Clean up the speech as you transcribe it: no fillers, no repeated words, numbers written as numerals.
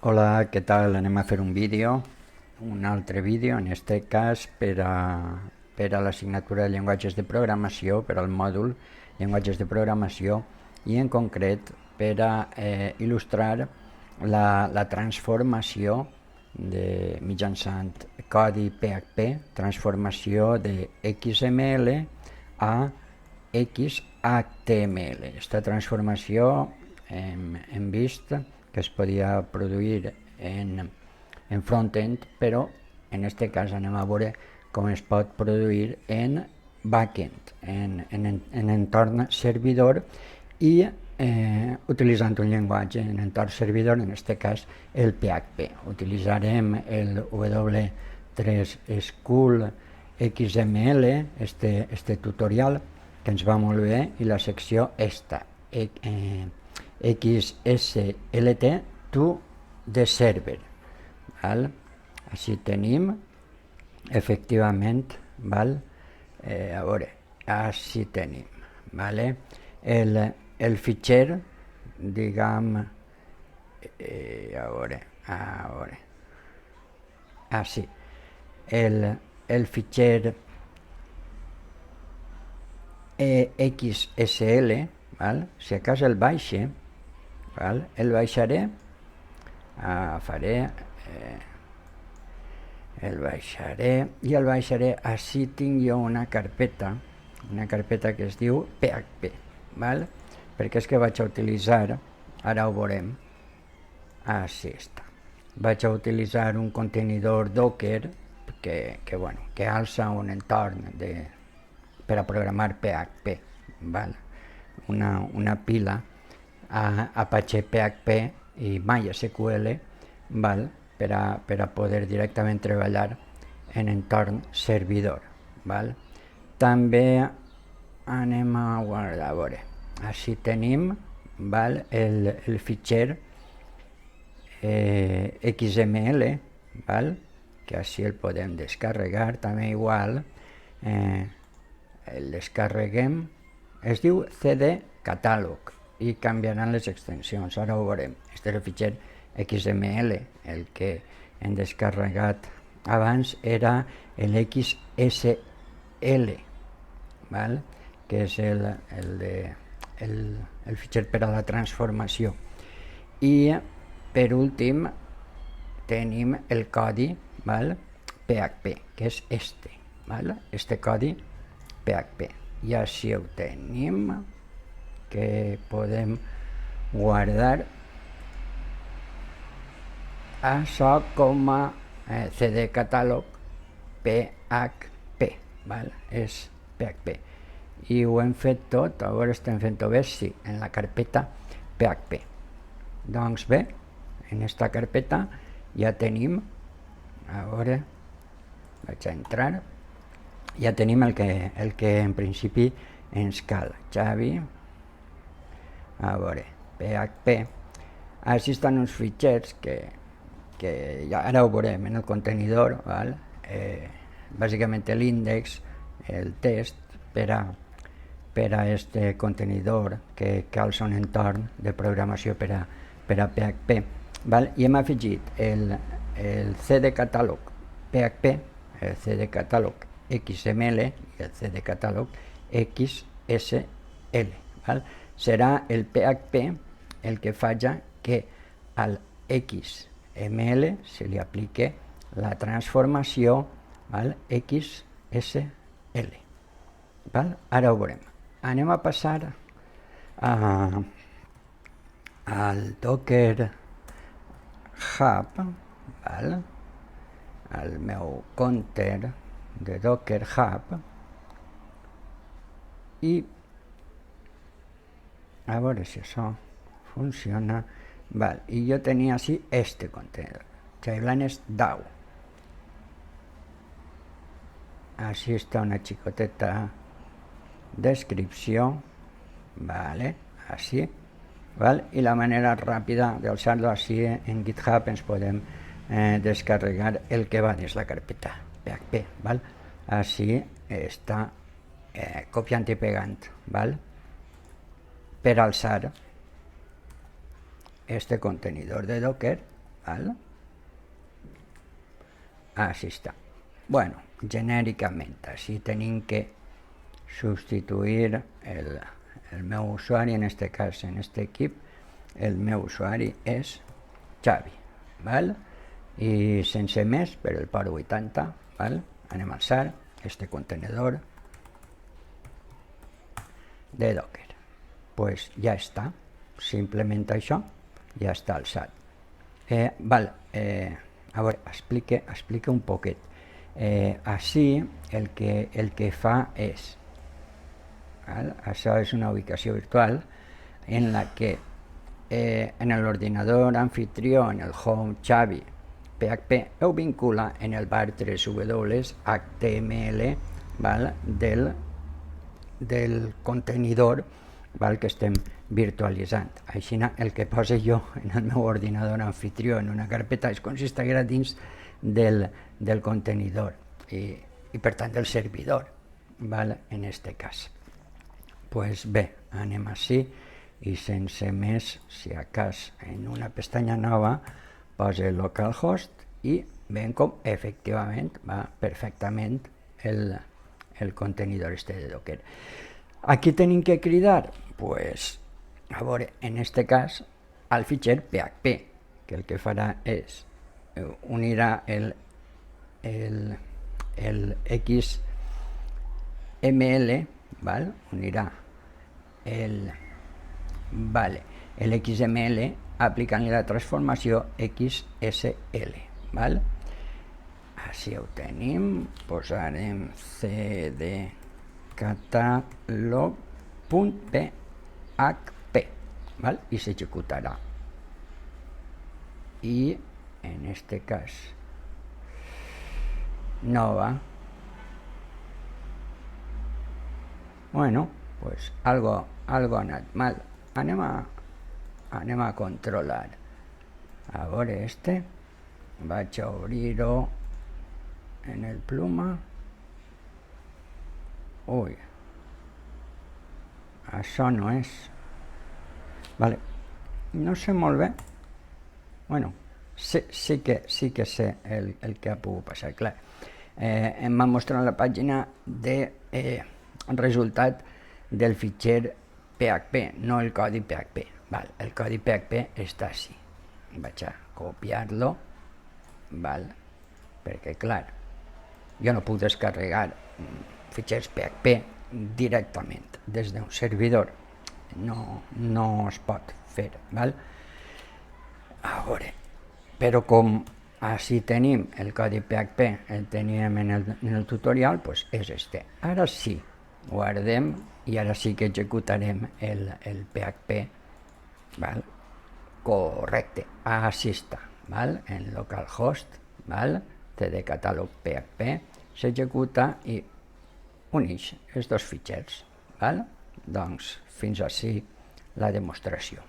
Hola, què tal? Anem a fer un altre vídeo, en este cas per a l'assignatura de llenguatges de programació, per al mòdul llenguatges de programació i en concret per a il·lustrar la transformació mitjançant codi PHP, transformació de XML a XHTML. Aquesta transformació hem vist que es podia produir en frontend, però en aquest cas anem a veure com es pot produir en backend, en entorn servidor i utilitzant un llenguatge en entorn servidor, en aquest cas el PHP. Utilitzarem el W3 School XML, este tutorial, que ens va molt bé, i la secció esta, XSLT to the server. Val? Així tenim, efectivament, val? A veure, així tenim, vale? El fitxer, diguem, a veure, sí, el fitxer XSL, val? Si a cas el baixe, val? El baixaré, el baixaré, així tinc jo una carpeta que es diu PHP, val? Perquè és que vaig a utilitzar, ara ho veurem, així està, vaig a utilitzar un contenidor Docker que alça un entorn per a programar PHP, val? Una pila Apache PHP i MySQL, val? Per a poder directament treballar en entorn servidor, val? També anem a guardar, a veure, així tenim, val? El fitxer XML, val? Que així el podem descarregar, també igual, el descarreguem, es diu CD Catalog i canviaran les extensions, ara ho veurem. Este és el fitxer XML, el que hem descarregat abans era el XSL, val? Que és el fitxer per a la transformació. I per últim tenim el codi, val? PHP, que és val? Este codi PHP. I així ho tenim, que podem guardar això com a CD Catalog PHP, val? És PHP. I ho hem fet tot, ara estem fent-ho bé, sí, en la carpeta PHP. Doncs bé, en aquesta carpeta ja tenim, a veure, vaig a entrar, ja tenim el que en principi ens cal. Xavi, a veure, PHP, així estan uns fitxers que ja ara ho veurem en el contenidor, val? Bàsicament l'índex, el test per a este contenidor que calça un entorn de programació per a PHP, val? I hem afegit el CD Catalog PHP, el CD Catalog XML i el CD Catalog XSL, val? Serà el PHP el que faci que al XML se li aplique la transformació, val? XSL, val? Ara ho veurem. Anem a passar al Docker Hub, val? Al meu compte de Docker Hub, i a veure si això funciona, val? I jo tenia així este contenidor, Xaiblanes DAO. Així està una xicoteta descripció, vale? Així, val? I la manera ràpida d'alçar-lo així en GitHub ens podem descarregar el que va dins la carpeta PHP, val? Així està copiant i pegant, val? Per alçar este contenidor de Docker, val? Així està. Bueno, genèricament, així tenim que substituir el meu usuari, en este cas, en este equip, el meu usuari és Xavi, val? I sense més, per el port 80, val? Anem a alçar este contenedor de Docker. Pues ja està, simplement això ja està alçat. A veure, explique un poquet. Així el que fa és, això és una ubicació virtual en la que en l'ordinador anfitrió, en el home Xavi PHP, ho vincula en el var 3W HTML, val? del contenidor, val? Que estem virtualitzant. Així el que posa jo en el meu ordinador anfitrió en una carpeta és com si estigués dins del contenidor i per tant del servidor, val? En este cas. Pues bé, anem així i sense més, si a cas en una pestanya nova posa localhost i veiem com efectivament va perfectament el contenidor este de Docker. Aquí tenim que cridar, pues, a veure, en este cas al fitxer PHP, que el que farà és unirà el XML, val? Unirà el XML aplicant-li la transformació XSL, val? Així ho tenim, posarem cd catalog.php, val? I s'executarà. I en este cas no va. Bueno, pues algo ha anat mal. Anem a controlar. A veure este. Vaig a obrir-ho en el Pluma. Ui. Això no és. Vale. No sé molt bé. Bueno, sí que sé el que ha pogut passar. Clar, em va mostrar la pàgina de resultat del fitxer PHP, no el codi PHP. Val, el codi PHP està així. Vaig a copiar-lo, val? Perquè, clar, jo no puc descarregar fitxers PHP directament des d'un servidor. No es pot fer, val? A veure, però com així tenim el codi PHP, el teníem en el tutorial, doncs és este. Ara sí, guardem i ara sí que executarem el PHP, val? Correcte, així està, val? En localhost, val? cd catalog PHP, s'executa i uneix els dos fitxers, val? Doncs fins així la demostració.